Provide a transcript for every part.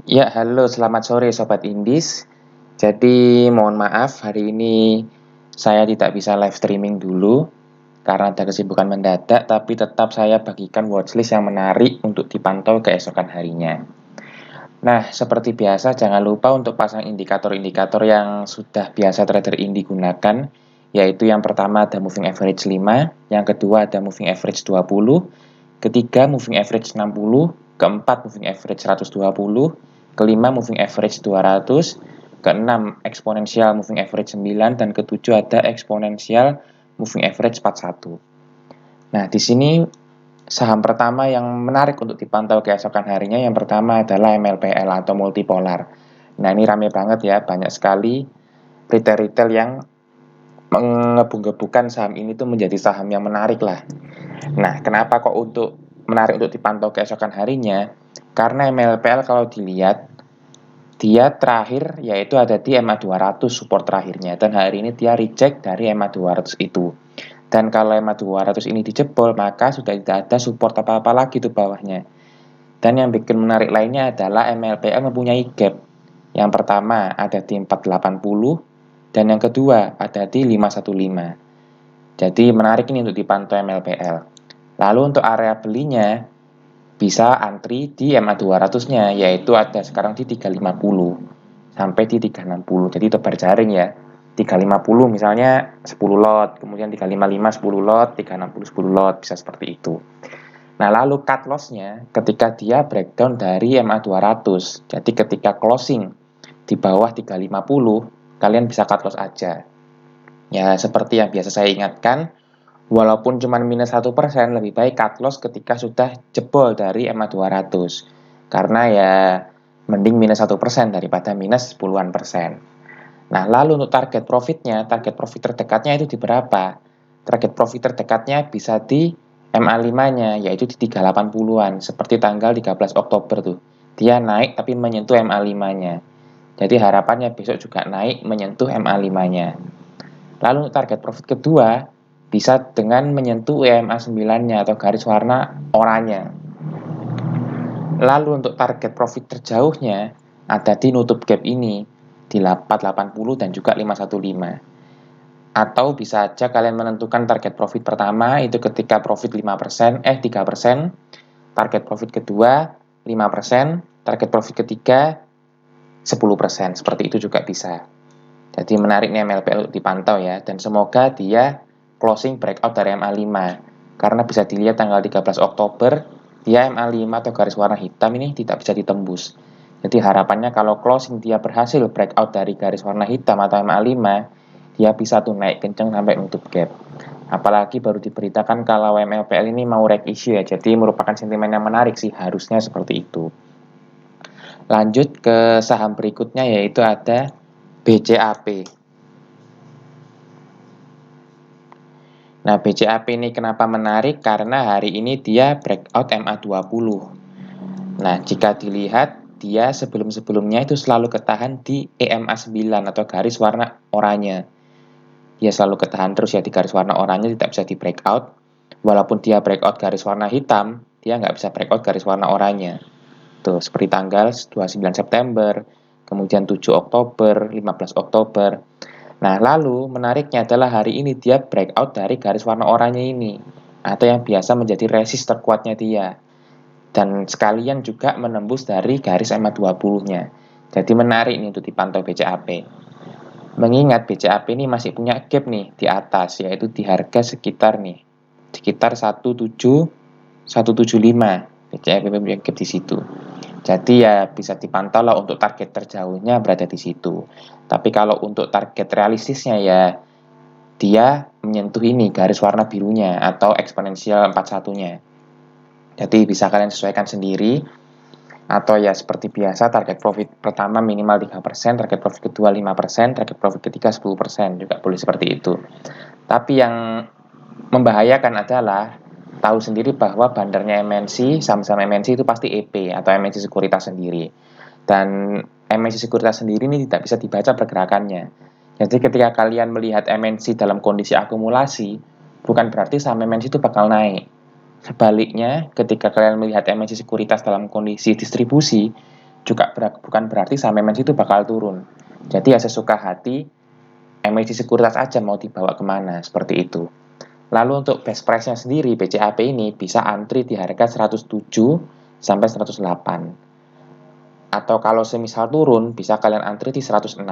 Ya, halo, selamat sore Sobat Indis. Jadi, mohon maaf, hari ini saya tidak bisa live streaming dulu karena ada kesibukan mendadak, tapi tetap saya bagikan watchlist yang menarik untuk dipantau keesokan harinya. Nah, seperti biasa, jangan lupa untuk pasang indikator-indikator yang sudah biasa trader Indi gunakan, yaitu yang pertama ada moving average 5, yang kedua ada moving average 20, ketiga moving average 60, keempat moving average 120, kelima moving average 200, keenam exponential moving average 9, dan ketujuh ada exponential moving average 41. Nah, di sini saham pertama yang menarik untuk dipantau keesokan harinya yang pertama adalah MLPL atau multipolar. Nah, ini rame banget ya, banyak sekali retail-retail yang mengebung-gebungkan saham ini tuh menjadi saham yang menarik lah. Nah, kenapa kok menarik untuk dipantau keesokan harinya? Karena MLPL kalau dilihat, dia terakhir yaitu ada di MA 200 support terakhirnya. Dan hari ini dia reject dari MA 200 itu. Dan kalau MA 200 ini dijebol, maka sudah tidak ada support apa-apa lagi tuh bawahnya. Dan yang bikin menarik lainnya adalah MLPL mempunyai gap. Yang pertama ada di 480, dan yang kedua ada di 515. Jadi menarik ini untuk dipantau MLPL. Lalu untuk area belinya, bisa antri di MA 200-nya, yaitu ada sekarang di 350 sampai di 360. Jadi itu berjaring ya. 350 misalnya 10 lot, kemudian 355 10 lot, 360 10 lot, bisa seperti itu. Nah, lalu cut loss-nya ketika dia breakdown dari MA 200. Jadi ketika closing di bawah 350, kalian bisa cut loss aja. Ya, seperti yang biasa saya ingatkan, walaupun cuma minus 1%, lebih baik cut loss ketika sudah jebol dari MA 200. Karena ya mending minus 1% daripada minus 10-an persen. Nah, lalu untuk target profitnya, target profit terdekatnya itu di berapa? Target profit terdekatnya bisa di MA5-nya, yaitu di 380-an, seperti tanggal 13 Oktober tuh. Dia naik tapi menyentuh MA5-nya. Jadi harapannya besok juga naik menyentuh MA5-nya. Lalu untuk target profit kedua, bisa dengan menyentuh EMA 9-nya atau garis warna oranye. Lalu untuk target profit terjauhnya, ada di nutup gap ini, di 480 dan juga 515. Atau bisa aja kalian menentukan target profit pertama itu ketika profit 5%, 3%, target profit kedua 5%, target profit ketiga 10%, seperti itu juga bisa. Jadi menarik nih MLPL untuk dipantau ya, dan semoga dia closing breakout dari MA5. Karena bisa dilihat tanggal 13 Oktober, dia MA5 atau garis warna hitam ini tidak bisa ditembus. Jadi harapannya kalau closing dia berhasil breakout dari garis warna hitam atau MA5, dia bisa tuh naik kenceng sampai nutup gap. Apalagi baru diberitakan kalau MLPL ini mau reg issue ya, jadi merupakan sentimen yang menarik sih, harusnya seperti itu. Lanjut ke saham berikutnya yaitu ada BCAP. Nah, BCAP ini kenapa menarik? Karena hari ini dia breakout MA20. Nah, jika dilihat, dia sebelum-sebelumnya itu selalu ketahan di EMA9 atau garis warna oranye. Dia selalu ketahan terus ya di garis warna oranye, tidak bisa di breakout. Walaupun dia breakout garis warna hitam, dia nggak bisa breakout garis warna oranye. Tuh, seperti tanggal 29 September, kemudian 7 Oktober, 15 Oktober. Nah, lalu menariknya adalah hari ini dia breakout dari garis warna oranye ini, atau yang biasa menjadi resist terkuatnya dia. Dan sekalian juga menembus dari garis MA20-nya. Jadi menarik nih untuk dipantau BCAP. Mengingat BCAP ini masih punya gap nih di atas, yaitu di harga sekitar 17175. BCAP punya gap di situ. Jadi ya bisa dipantau lah untuk target terjauhnya berada di situ. Tapi kalau untuk target realistisnya ya dia menyentuh ini garis warna birunya atau eksponensial 41-nya. Jadi bisa kalian sesuaikan sendiri. Atau ya seperti biasa target profit pertama minimal 3%, target profit kedua 5%, target profit ketiga 10%, juga boleh seperti itu. Tapi yang membahayakan adalah tahu sendiri bahwa bandarnya MNC, saham-saham MNC itu pasti EP atau MNC Sekuritas sendiri. Dan MNC Sekuritas sendiri ini tidak bisa dibaca pergerakannya. Jadi ketika kalian melihat MNC dalam kondisi akumulasi, bukan berarti saham MNC itu bakal naik. Sebaliknya, ketika kalian melihat MNC Sekuritas dalam kondisi distribusi, bukan berarti saham MNC itu bakal turun. Jadi ya sesuka hati, emisi sekuritas aja mau dibawa kemana, seperti itu. Lalu untuk best price-nya sendiri, BCAP ini bisa antri di harga 107 sampai 108. Atau kalau semisal turun, bisa kalian antri di 106.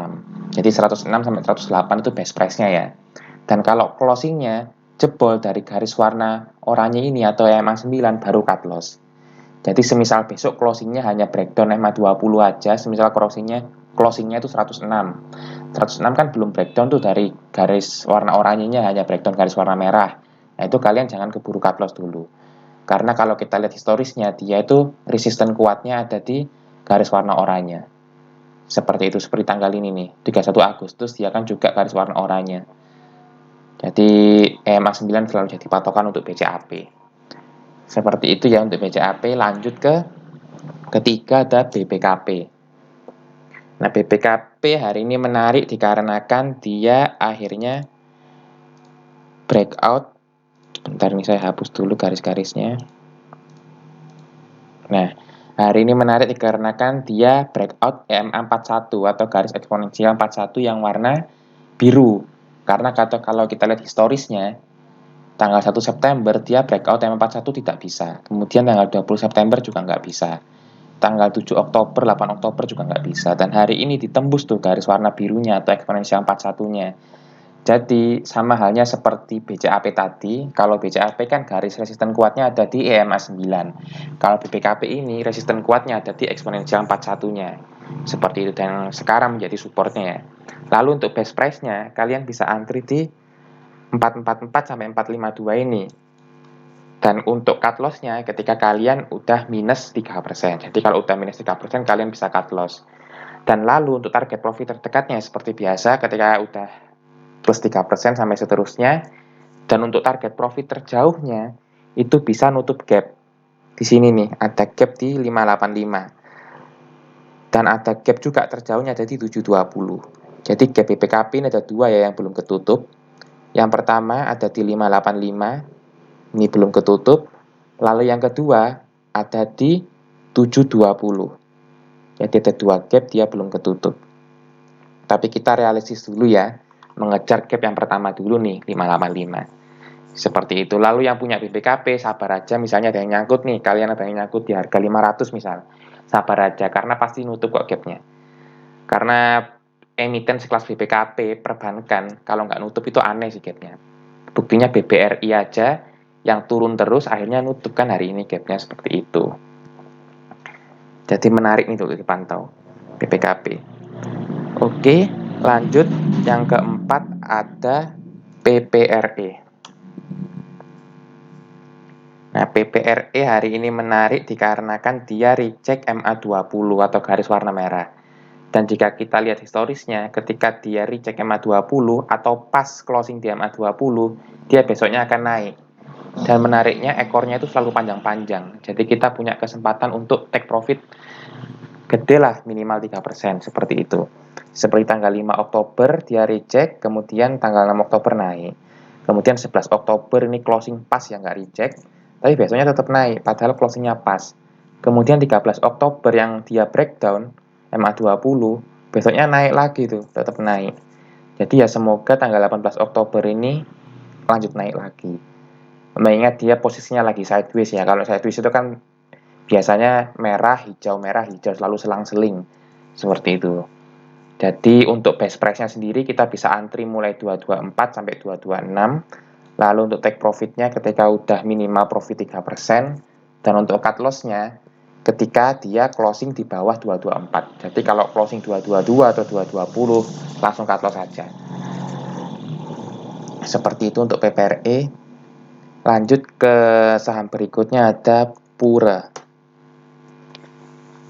Jadi 106 sampai 108 itu best price-nya ya. Dan kalau closing-nya jebol dari garis warna oranye ini atau EMA 9 baru cut loss. Jadi semisal besok closing-nya hanya breakdown EMA 20 aja, semisal closing-nya itu 106. 106 kan belum breakdown tuh dari garis warna oranye-nya, hanya breakdown garis warna merah. Nah itu kalian jangan keburu cut loss dulu. Karena kalau kita lihat historisnya, dia itu resisten kuatnya ada di garis warna oranye. Seperti itu, seperti tanggal ini nih, 31 Agustus dia kan juga garis warna oranye. Jadi EMA 9 selalu jadi patokan untuk BCAP. Seperti itu ya untuk BCAP. Lanjut ke ketiga ada BPKP. Nah BPKP hari ini menarik dikarenakan dia akhirnya breakout. Bentar nih saya hapus dulu garis-garisnya. Nah hari ini menarik dikarenakan dia breakout EMA 41 atau garis eksponensial 41 yang warna biru. Karena kalau kita lihat historisnya, tanggal 1 September dia breakout M41 tidak bisa. Kemudian tanggal 20 September juga nggak bisa. Tanggal 7 Oktober, 8 Oktober juga nggak bisa. Dan hari ini ditembus tuh garis warna birunya atau eksponensial 41-nya. Jadi sama halnya seperti BCAP tadi. Kalau BCAP kan garis resisten kuatnya ada di EMA 9. Kalau BPKP ini resisten kuatnya ada di eksponensial 41-nya. Seperti itu dan sekarang menjadi supportnya ya. Lalu untuk best price-nya kalian bisa antri di 444 sampai 452 ini. Dan untuk cut loss-nya ketika kalian udah minus 3%. Jadi kalau udah minus 3% kalian bisa cut loss. Dan lalu untuk target profit terdekatnya seperti biasa ketika udah plus 3% sampai seterusnya. Dan untuk target profit terjauhnya itu bisa nutup gap. Di sini nih ada gap di 585. Dan ada gap juga terjauhnya jadi 720. Jadi gap BPKP ini ada dua ya yang belum ketutup. Yang pertama ada di 585, ini belum ketutup. Lalu yang kedua ada di 720. Jadi ada dua gap, dia belum ketutup. Tapi kita realistis dulu ya, mengejar gap yang pertama dulu nih, 585. Seperti itu. Lalu yang punya BPKP, sabar aja, misalnya ada yang nyangkut nih, kalian ada yang nyangkut di harga 500 misal. Sabar aja, karena pasti nutup kok gapnya. Karena emiten sekelas BPKP, perbankan, kalau nggak nutup itu aneh sih gapnya. Buktinya BBRI aja yang turun terus akhirnya nutup kan hari ini gapnya seperti itu. Jadi menarik nih untuk dipantau BPKP. Oke, lanjut yang keempat ada PPRE. Nah, PPRE hari ini menarik dikarenakan dia reject MA20 atau garis warna merah. Dan jika kita lihat historisnya, ketika dia reject MA20 atau pas closing di MA20, dia besoknya akan naik. Dan menariknya ekornya itu selalu panjang-panjang. Jadi kita punya kesempatan untuk take profit gede lah, minimal 3%, seperti itu. Seperti tanggal 5 Oktober dia reject, kemudian tanggal 6 Oktober naik. Kemudian 11 Oktober ini closing pas yang nggak reject, tapi besoknya tetap naik, padahal closingnya pas. Kemudian 13 Oktober yang dia breakdown, MA20, besoknya naik lagi tuh, tetap naik. Jadi ya semoga tanggal 18 Oktober ini lanjut naik lagi. Mengingat dia posisinya lagi sideways ya. Kalau sideways itu kan biasanya merah, hijau, selalu selang-seling. Seperti itu. Jadi untuk best price-nya sendiri kita bisa antri mulai 224 sampai 226. Lalu untuk take profit-nya ketika udah minimal profit 3%. Dan untuk cut loss-nya ketika dia closing di bawah 224. Jadi kalau closing 222 atau 220 langsung cut loss saja. Seperti itu untuk PPRE. Lanjut ke saham berikutnya ada Pura.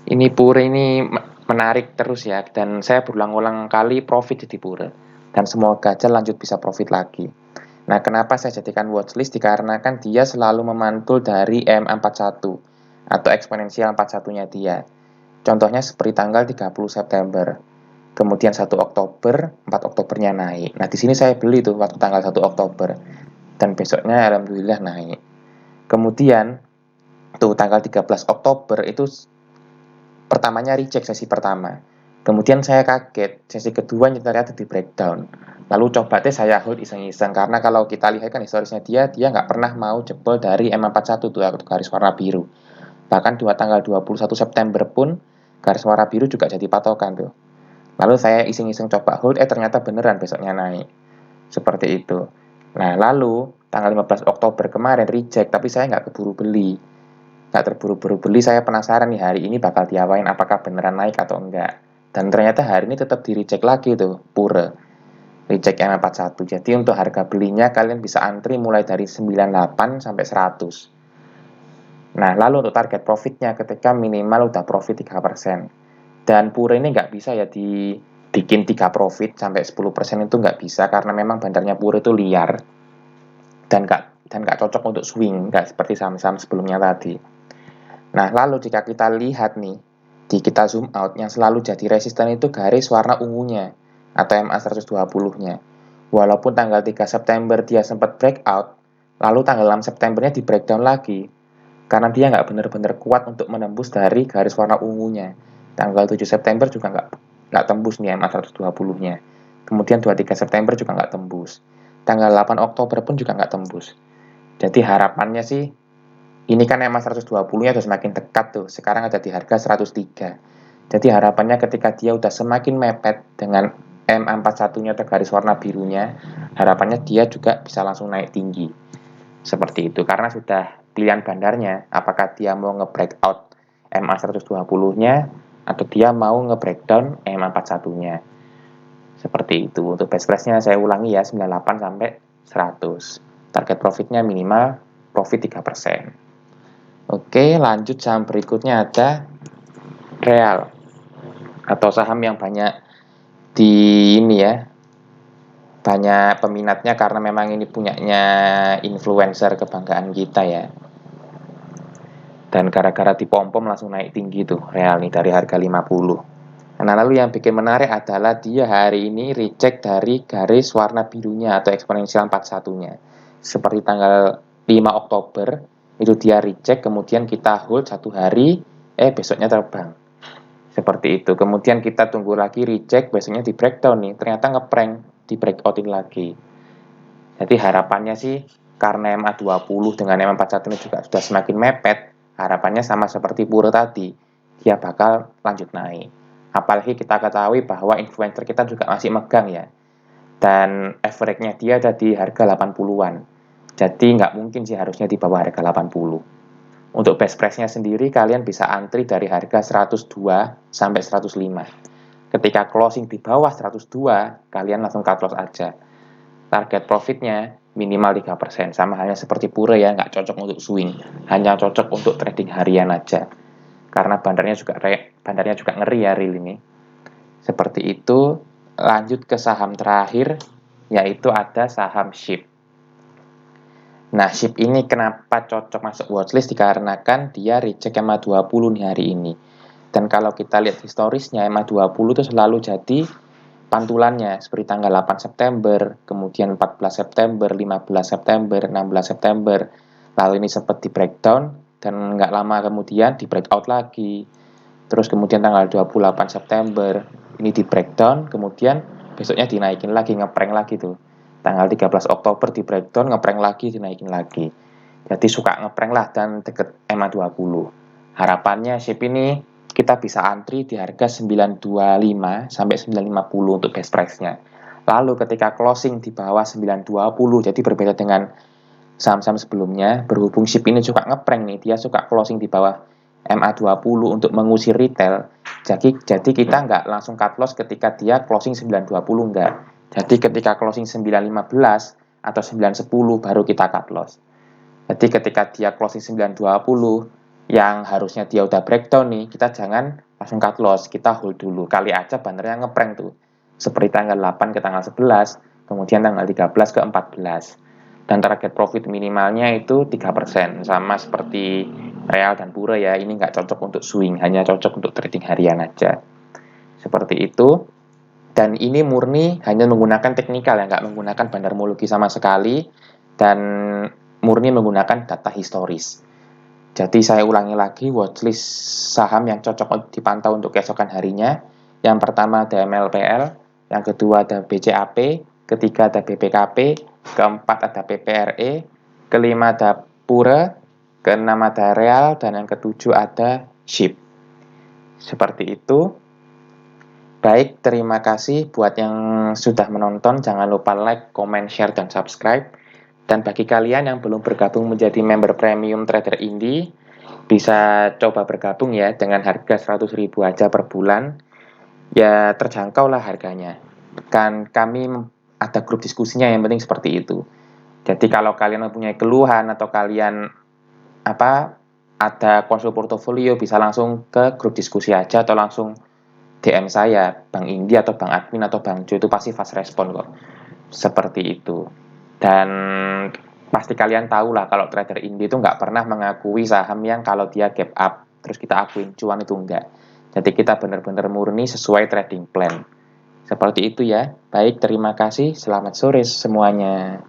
Ini Pura ini menarik terus ya, dan saya berulang-ulang kali profit di Pura. Dan semoga aja lanjut bisa profit lagi. Nah, kenapa saya jadikan watchlist? Dikarenakan dia selalu memantul dari EMA41 atau eksponensial 41-nya dia. Contohnya seperti tanggal 30 September. Kemudian 1 Oktober, 4 Oktobernya naik. Nah, di sini saya beli tuh waktu tanggal 1 Oktober. Dan besoknya alhamdulillah naik. Kemudian tuh tanggal 13 Oktober itu pertamanya reject sesi pertama. Kemudian saya kaget, sesi kedua ternyata di breakdown. Lalu coba deh saya hold iseng-iseng, karena kalau kita lihat kan historisnya dia nggak pernah mau jebol dari M41 tuh garis warna biru. Bahkan tanggal 21 September pun garis warna biru juga jadi patokan tuh. Lalu saya iseng-iseng coba hold, ternyata beneran besoknya naik. Seperti itu. Nah, lalu tanggal 15 Oktober kemarin reject, tapi saya nggak keburu beli. Nggak terburu-buru beli, saya penasaran nih hari ini bakal diapain, apakah beneran naik atau enggak. Dan ternyata hari ini tetap di reject lagi tuh, pure. Reject M41. Jadi untuk harga belinya kalian bisa antri mulai dari 98 sampai 100. Nah, lalu untuk target profitnya ketika minimal udah profit 3%. Dan pure ini nggak bisa ya dibikin 3 profit sampai 10% itu nggak bisa, karena memang bandarnya pure itu liar. Dan nggak cocok untuk swing, nggak seperti saham-saham sebelumnya tadi. Nah, lalu jika kita lihat nih, kita zoom out, yang selalu jadi resisten itu garis warna ungunya, atau MA 120-nya. Walaupun tanggal 3 September dia sempat breakout, lalu tanggal 6 Septembernya di breakdown lagi, karena dia nggak benar-benar kuat untuk menembus dari garis warna ungunya. Tanggal 7 September juga nggak tembus nih MA 120-nya. Kemudian 23 September juga nggak tembus. Tanggal 8 Oktober pun juga nggak tembus. Jadi harapannya sih, ini kan MA 120-nya udah semakin dekat tuh, sekarang ada di harga 103. Jadi harapannya ketika dia udah semakin mepet dengan MA41-nya atau garis warna birunya, harapannya dia juga bisa langsung naik tinggi. Seperti itu, karena sudah pilihan bandarnya, apakah dia mau nge-breakout MA120-nya, atau dia mau nge-breakdown MA41-nya. Seperti itu. Untuk best price-nya saya ulangi ya, 98 sampai 100. Target profitnya minimal profit 3%. Oke, lanjut saham berikutnya ada Real, atau saham yang banyak di ini ya, banyak peminatnya karena memang ini punyanya influencer kebanggaan kita ya. Dan gara-gara dipom-pom langsung naik tinggi tuh Real nih dari harga 50. Nah, lalu yang bikin menarik adalah dia hari ini reject dari garis warna birunya atau eksponensial 41-nya. Seperti tanggal 5 Oktober, itu dia reject, kemudian kita hold 1 hari, besoknya terbang. Seperti itu. Kemudian kita tunggu lagi reject, besoknya di breakdown nih, ternyata ngeprank, di breakoutin lagi. Jadi harapannya sih, karena MA20 dengan MA41 ini juga sudah semakin mepet, harapannya sama seperti Puro tadi, dia bakal lanjut naik. Apalagi kita ketahui bahwa influencer kita juga masih megang ya. Dan average-nya dia ada di harga 80-an. Jadi nggak mungkin sih harusnya di bawah harga 80. Untuk best price-nya sendiri kalian bisa antri dari harga 102 sampai 105. Ketika closing di bawah 102, kalian langsung cut loss aja. Target profitnya minimal 3%. Sama halnya seperti Pure ya, nggak cocok untuk swing. Hanya cocok untuk trading harian aja. Karena bandarnya juga ngeri ya real ini. Seperti itu. Lanjut ke saham terakhir, yaitu ada saham SHIB. Nah, SHIB ini kenapa cocok masuk watchlist dikarenakan dia reject MA20 nih hari ini. Dan kalau kita lihat historisnya, MA20 itu selalu jadi pantulannya, seperti tanggal 8 September, kemudian 14 September, 15 September, 16 September. Lalu ini sempat di breakdown, dan nggak lama kemudian di breakout lagi. Terus kemudian tanggal 28 September, ini di breakdown, kemudian besoknya dinaikin lagi, ngeprank lagi tuh. Tanggal 13 Oktober di breakdown, ngeprank lagi, dinaikin lagi. Jadi suka ngeprank lah dan deket MA20. Harapannya SHIB ini kita bisa antri di harga 925 sampai 950 untuk best price-nya. Lalu ketika closing di bawah 920, jadi berbeda dengan saham-saham sebelumnya, berhubung SHIB ini suka ngeprank nih, dia suka closing di bawah MA20 untuk mengusir retail. Jadi kita nggak langsung cut loss ketika dia closing 920, nggak. Jadi ketika closing 915 atau 910 baru kita cut loss. Jadi ketika dia closing 920, yang harusnya dia udah breakdown nih, kita jangan langsung cut loss, kita hold dulu. Kali aja bannernya ngeprank tuh. Seperti tanggal 8 ke tanggal 11, kemudian tanggal 13 ke 14. Dan target profit minimalnya itu 3%, sama seperti Real dan Pura ya. Ini nggak cocok untuk swing, hanya cocok untuk trading harian aja. Seperti itu. Dan ini murni hanya menggunakan teknikal ya, nggak menggunakan bandarmologi sama sekali. Dan murni menggunakan data historis. Jadi saya ulangi lagi watchlist saham yang cocok untuk dipantau untuk keesokan harinya. Yang pertama ada MLPL, yang kedua ada BCAP, ketiga ada BPKP, keempat ada PPRE, kelima ada Pura, keenam ada Real, dan yang ketujuh ada SHIB. Seperti itu. Baik, terima kasih buat yang sudah menonton. Jangan lupa like, comment, share, dan subscribe. Dan bagi kalian yang belum bergabung menjadi member premium Trader Indie, bisa coba bergabung ya dengan harga 100.000 aja per bulan. Ya terjangkau lah harganya. Kan kami ada grup diskusinya, yang penting seperti itu. Jadi kalau kalian mempunyai keluhan atau kalian ada konsul portofolio, bisa langsung ke grup diskusi aja atau langsung DM saya, Bang Indi atau Bang Admin atau Bang Jo, itu pasti fast respon kok. Seperti itu. Dan pasti kalian tahu lah kalau trader indie itu nggak pernah mengakui saham yang kalau dia gap up terus kita akuin cuan, itu enggak. Jadi kita benar-benar murni sesuai trading plan. Seperti itu ya. Baik, terima kasih. Selamat sore semuanya.